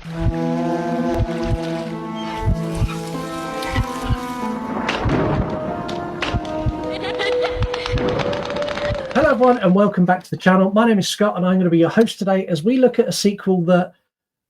Hello everyone and welcome back to the channel. My name is Scott and I'm going to be your host today as we look at a sequel that,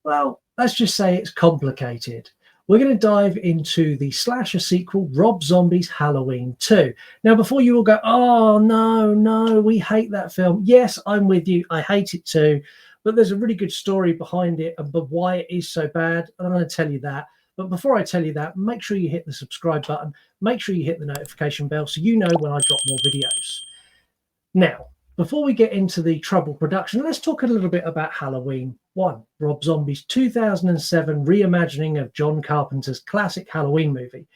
well, let's just say it's complicated. We're going to dive into the slasher sequel, Rob Zombie's Halloween 2. Now, before you all go, oh, no, we hate that film. Yes, I'm with you. I hate it too. But there's a really good story behind it and why it is so bad. And I'm going to tell you that. But before I tell you that, make sure you hit the subscribe button. Make sure you hit the notification bell so you know when I drop more videos. Now, before we get into the troubled production, let's talk a little bit about Halloween 1, Rob Zombie's 2007 reimagining of John Carpenter's classic Halloween movie.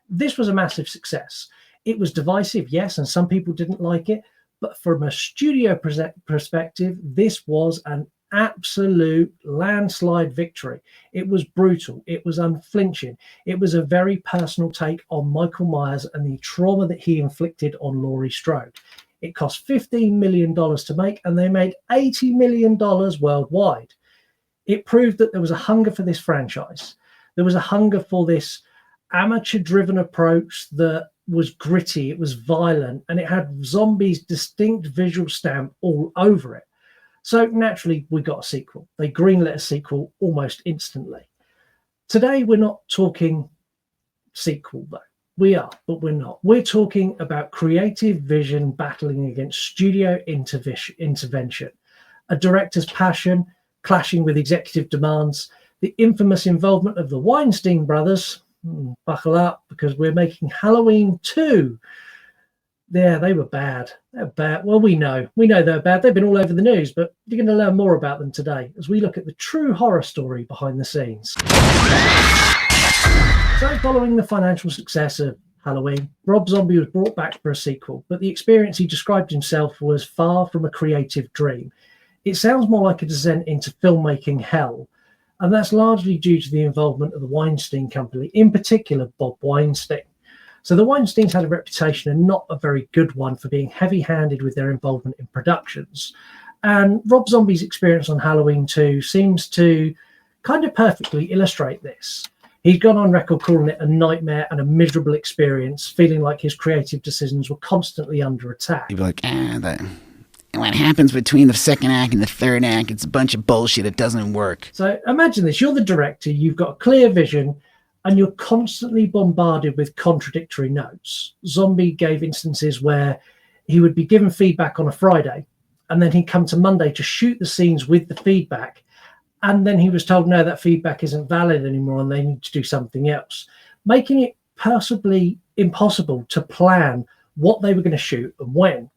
This was a massive success. It was divisive, yes, and some people didn't like it, but from a studio perspective, this was an absolute landslide victory. It was brutal. It was unflinching. It was a very personal take on Michael Myers and the trauma that he inflicted on Laurie Strode. It cost $15 million to make, and they made $80 million worldwide. It proved that there was a hunger for this franchise. There was a hunger for this amateur-driven approach that was gritty, it was violent, and it had Zombie's distinct visual stamp all over it. So naturally, we got a sequel. They greenlit a sequel almost instantly. Today, we're not talking sequel, though. We are, but we're not. We're talking about creative vision battling against studio intervention, a director's passion clashing with executive demands, the infamous involvement of the Weinstein brothers. Buckle up, because we're making Halloween 2. Yeah, they were bad. They're bad. Well, we know they're bad. They've been all over the news, but you're going to learn more about them today as we look at the true horror story behind the scenes. So, following the financial success of Halloween, Rob Zombie was brought back for a sequel, but the experience he described himself was far from a creative dream. It sounds more like a descent into filmmaking hell, and that's largely due to the involvement of the Weinstein company, in particular Bob Weinstein. So the Weinsteins had a reputation, and not a very good one, for being heavy-handed with their involvement in productions. And Rob Zombie's experience on Halloween 2 seems to kind of perfectly illustrate this. He's gone on record calling it a nightmare and a miserable experience, feeling like his creative decisions were constantly under attack. People are like, what happens between the second act and the third act, it's a bunch of bullshit, it doesn't work. So imagine this, you're the director, you've got a clear vision, and you're constantly bombarded with contradictory notes. Zombie gave instances where he would be given feedback on a Friday, and then he'd come to Monday to shoot the scenes with the feedback, and then he was told, no, that feedback isn't valid anymore and they need to do something else, making it possibly impossible to plan what they were going to shoot and when.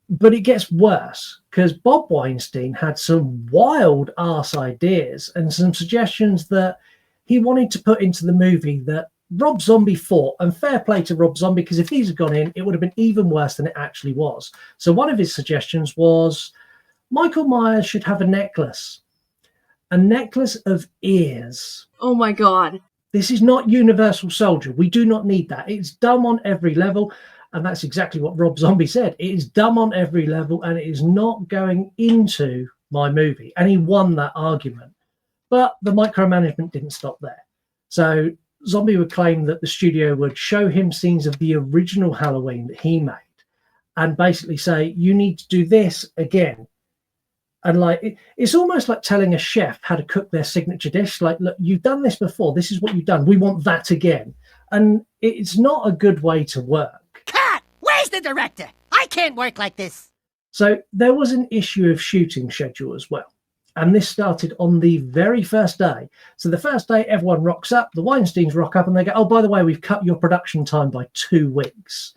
But it gets worse, because Bob Weinstein had some wild ass ideas and some suggestions that he wanted to put into the movie that Rob Zombie fought, and fair play to Rob Zombie, because if these had gone in, it would have been even worse than it actually was. So one of his suggestions was Michael Myers should have a necklace of ears. Oh my God. This is not Universal Soldier. We do not need that. It's dumb on every level. And that's exactly what Rob Zombie said. It is dumb on every level and it is not going into my movie. And he won that argument. But the micromanagement didn't stop there. So Zombie would claim that the studio would show him scenes of the original Halloween that he made and basically say, you need to do this again. And like, it's almost like telling a chef how to cook their signature dish. Like, look, you've done this before. This is what you've done. We want that again. And it's not a good way to work. Cut! Where's the director? I can't work like this. So there was an issue of shooting schedule as well. And this started on the very first day. So the first day, everyone rocks up. The Weinsteins rock up and they go, oh, by the way, we've cut your production time by 2 weeks.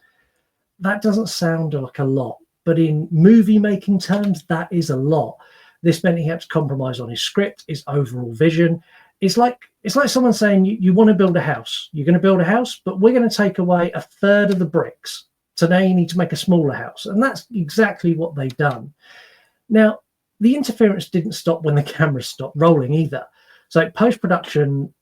That doesn't sound like a lot. But in movie-making terms, that is a lot. This meant he had to compromise on his script, his overall vision. It's like someone saying, you want to build a house. You're going to build a house, but we're going to take away 1/3 of the bricks. So now you need to make a smaller house. And that's exactly what they've done. Now, the interference didn't stop when the cameras stopped rolling either. So post-production,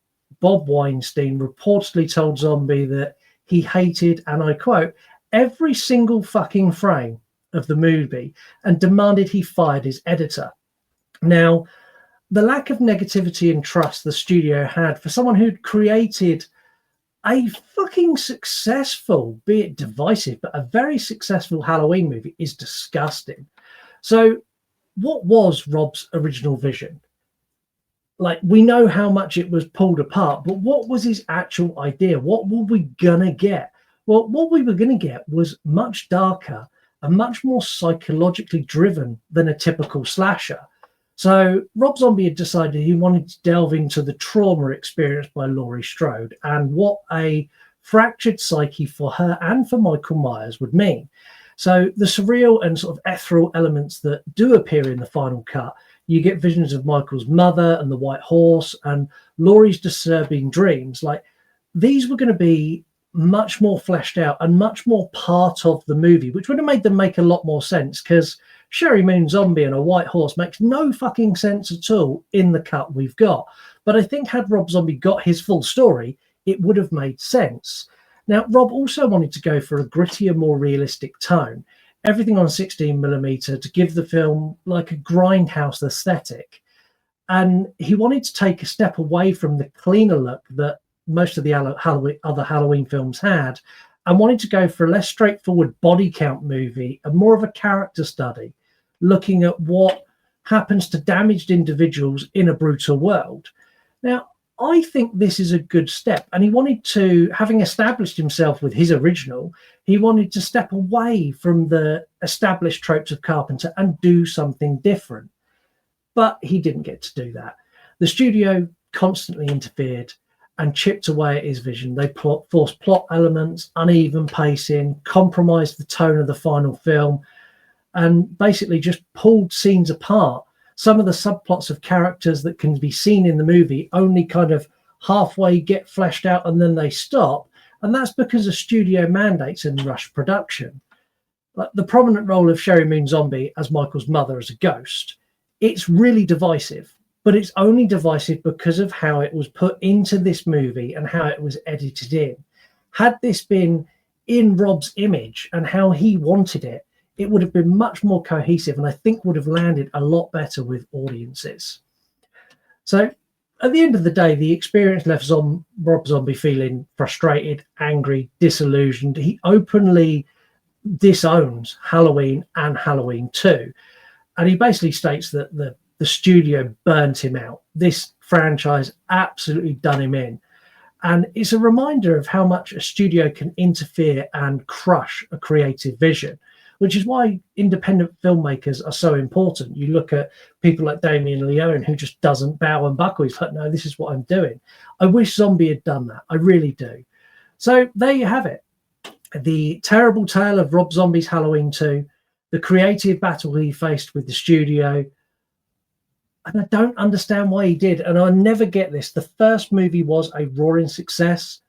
Bob Weinstein reportedly told Zombie that he hated, and I quote, every single fucking frame of the movie and demanded he fired his editor. Now, the lack of negativity and trust the studio had for someone who'd created a fucking successful, be it divisive, but a very successful Halloween movie is disgusting. So what was Rob's original vision? Like, we know how much it was pulled apart, but what was his actual idea? What were we gonna get? Well, what we were gonna get was much darker and much more psychologically driven than a typical slasher. So Rob Zombie had decided he wanted to delve into the trauma experienced by Laurie Strode and what a fractured psyche for her and for Michael Myers would mean. So the surreal and sort of ethereal elements that do appear in the final cut, you get visions of Michael's mother and the white horse and Laurie's disturbing dreams. Like, these were going to be much more fleshed out and much more part of the movie, which would have made them make a lot more sense, because Sherry Moon Zombie and a white horse makes no fucking sense at all in the cut we've got. But I think had Rob Zombie got his full story, it would have made sense. Now, Rob also wanted to go for a grittier, more realistic tone, everything on 16mm to give the film like a grindhouse aesthetic. And he wanted to take a step away from the cleaner look that most of the other Halloween films had, and wanted to go for a less straightforward body count movie and more of a character study, looking at what happens to damaged individuals in a brutal world. Now, I think this is a good step, and he wanted to, having established himself with his original, he wanted to step away from the established tropes of Carpenter and do something different. But he didn't get to do that. The studio constantly interfered and chipped away at his vision. They forced plot elements, uneven pacing, compromised the tone of the final film, and basically just pulled scenes apart. Some of the subplots of characters that can be seen in the movie only kind of halfway get fleshed out and then they stop. And that's because of studio mandates and rush production. Like the prominent role of Sherry Moon Zombie as Michael's mother as a ghost, it's really divisive. But it's only divisive because of how it was put into this movie and how it was edited in. Had this been in Rob's image and how he wanted it, it would have been much more cohesive and I think would have landed a lot better with audiences. So at the end of the day, the experience left Rob Zombie feeling frustrated, angry, disillusioned. He openly disowns Halloween and Halloween 2. And he basically states that the studio burnt him out. This franchise absolutely done him in. And it's a reminder of how much a studio can interfere and crush a creative vision, which is why independent filmmakers are so important. You look at people like Damien Leone, who just doesn't bow and buckle. He's like, no, this is what I'm doing. I wish Zombie had done that. I really do. So there you have it. The terrible tale of Rob Zombie's Halloween 2, the creative battle he faced with the studio. And I don't understand why he did. And I'll never get this. The first movie was a roaring success.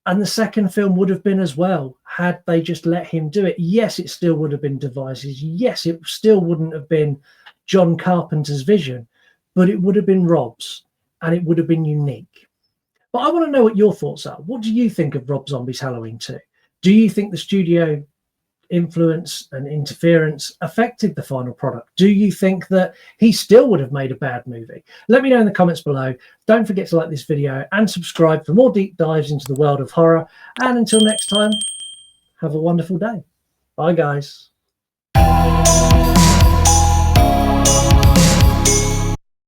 And the second film would have been as well, had they just let him do it. Yes, it still would have been devices. Yes, it still wouldn't have been John Carpenter's vision, but it would have been Rob's and it would have been unique. But I want to know what your thoughts are. What do you think of Rob Zombie's Halloween 2? Do you think the studio influence and interference affected the final product? Do you think that he still would have made a bad movie? Let me know in the comments below. Don't forget to like this video and subscribe for more deep dives into the world of horror. And until next time, have a wonderful day. Bye, guys.